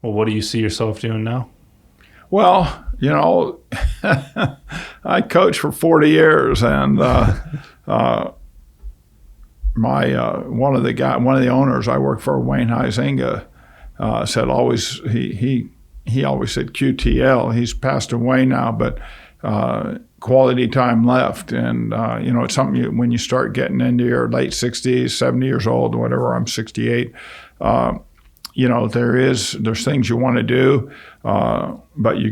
Well, what do you see yourself doing now? Well, I coached for 40 years, and one of the owners I worked for, Wayne Huizinga, said always he always said QTL. He's passed away now, but quality time left, and it's something when you start getting into your late 60s, 70 years old, whatever. I'm 68. There's things you want to do, but you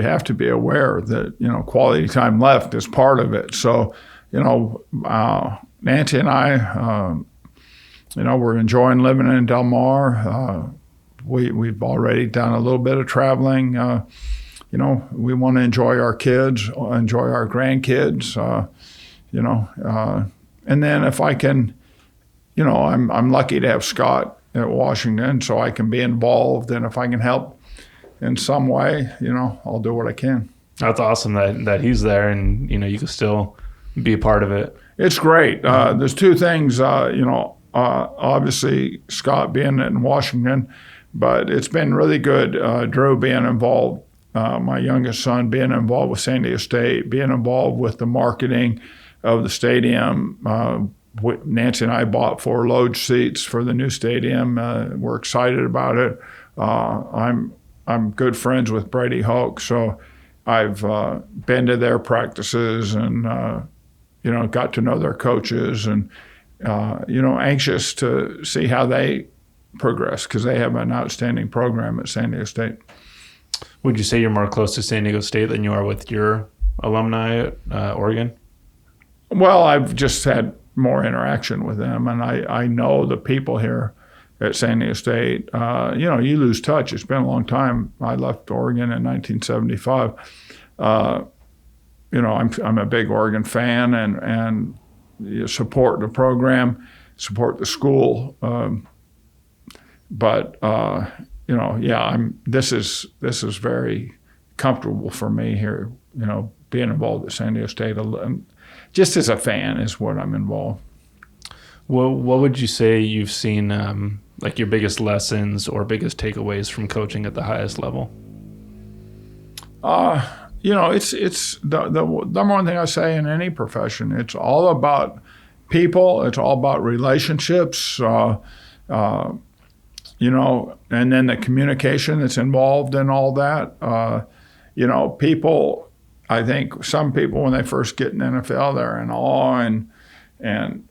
have to be aware that quality time left is part of it. So Nancy and I, we're enjoying living in Del Mar. We've already done a little bit of traveling. We want to enjoy our kids, enjoy our grandkids. And then if I can, I'm lucky to have Scott at Washington, so I can be involved, and if I can help in some way, I'll do what I can. That's awesome that he's there, and you can still be a part of it. It's great. There's two things, obviously Scott being in Washington, but it's been really good. Drew being involved, my youngest son being involved with San Diego State, being involved with the marketing of the stadium. Nancy and I bought 4 loge seats for the new stadium. We're excited about it. I'm good friends with Brady Hoke, so I've been to their practices and got to know their coaches, and anxious to see how they progress, because they have an outstanding program at San Diego State. Would you say you're more close to San Diego State than you are with your alumni at Oregon? Well, I've just had more interaction with them, and I know the people here at San Diego State. You lose touch. It's been a long time. I left Oregon in 1975. I'm a big Oregon fan, and you support the program, support the school. This is very comfortable for me here. Being involved at San Diego State, just as a fan, is what I'm involved. Well, what would you say you've seen, like your biggest lessons or biggest takeaways from coaching at the highest level? It's the number one thing I say in any profession. It's all about people. It's all about relationships. And then the communication that's involved in all that. People. I think some people, when they first get in the NFL, they're in awe and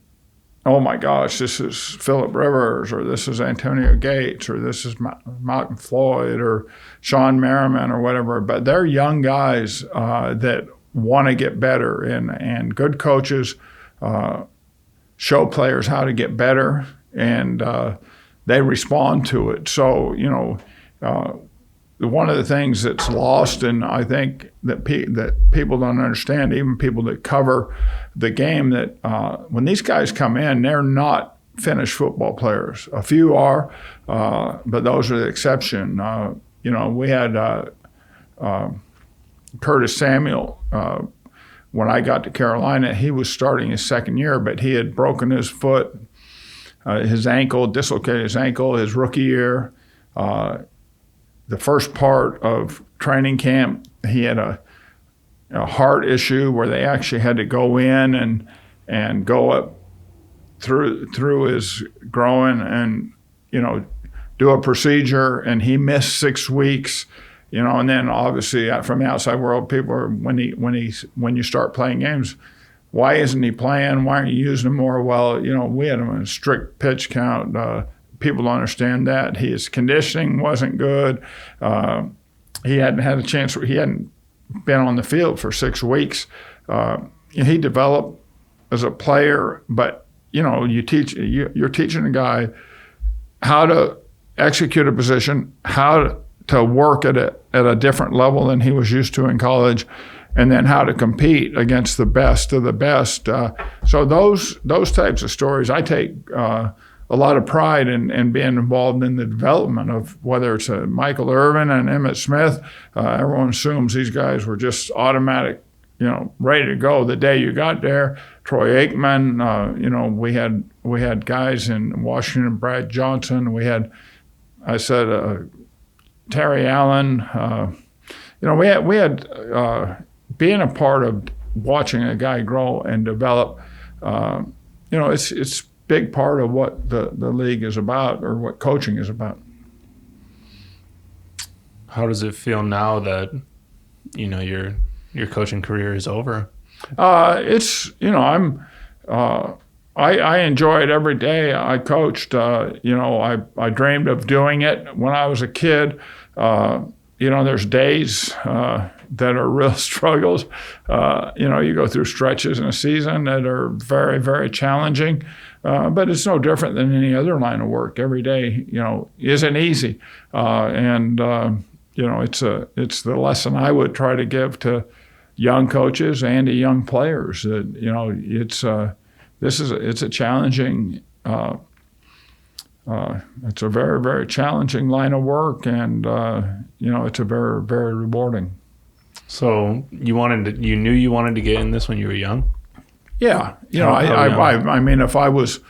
oh my gosh, this is Phillip Rivers, or this is Antonio Gates, or this is Malcolm Floyd, or Sean Merriman, or whatever. But they're young guys that want to get better, and good coaches show players how to get better, and they respond to it. So, one of the things that's lost, and I think that people don't understand, even people that cover the game, that when these guys come in, they're not finished football players. A few are, but those are the exception. We had Curtis Samuel. When I got to Carolina, he was starting his second year, but he had broken his foot, his ankle, dislocated his ankle his rookie year. The first part of training camp, he had a heart issue where they actually had to go in and go up through his groin and do a procedure, and he missed 6 weeks. And then obviously from the outside world, people are when you start playing games, why isn't he playing? Why aren't you using him more? Well, we had him in a strict pitch count. People don't understand that. His conditioning wasn't good. He hadn't had a chance. He hadn't been on the field for 6 weeks. He developed as a player, but you're teaching a guy how to execute a position, how to work at a different level than he was used to in college, and then how to compete against the best of the best. So those types of stories, I take a lot of pride in being involved in the development of, whether it's Michael Irvin and Emmitt Smith. Everyone assumes these guys were just automatic, ready to go the day you got there. Troy Aikman, we had guys in Washington, Brad Johnson. We had, Terry Allen. We had being a part of watching a guy grow and develop. It's a big part of what the league is about, or what coaching is about. How does it feel now that your coaching career is over? I enjoy it every day. I coached. I dreamed of doing it when I was a kid. There's days that are real struggles. You go through stretches in a season that are very, very challenging. But it's no different than any other line of work. Every day, isn't easy. It's the lesson I would try to give to young coaches and to young players that, it's a challenging, it's a very, very challenging line of work, and it's a very, very rewarding. So you knew you wanted to get in this when you were young? Yeah, I mean, if I was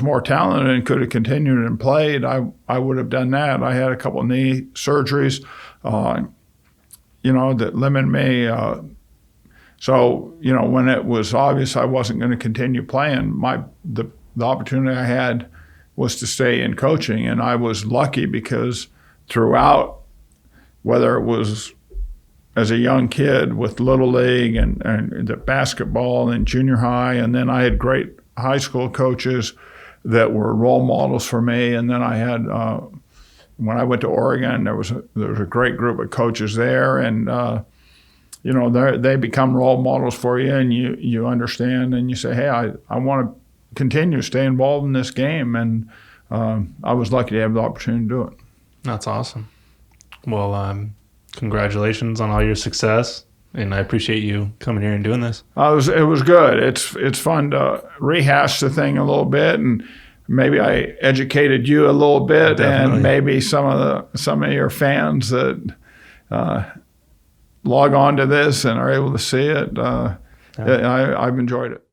more talented and could have continued and played, I would have done that. I had a couple of knee surgeries, that limited me. So when it was obvious I wasn't going to continue playing, the opportunity I had was to stay in coaching, and I was lucky because throughout, whether it was as a young kid with Little League and the basketball and junior high, and then I had great high school coaches that were role models for me, and then I had when I went to Oregon, there was a great group of coaches there, and they become role models for you, and you understand, and you say, hey, I want to continue to stay involved in this game, and I was lucky to have the opportunity to do it. That's awesome. Well, congratulations on all your success, and I appreciate you coming here and doing this. It was good. It's fun to rehash the thing a little bit, and maybe I educated you a little bit. Definitely. And maybe some of your fans that log on to this and are able to see it. I've enjoyed it.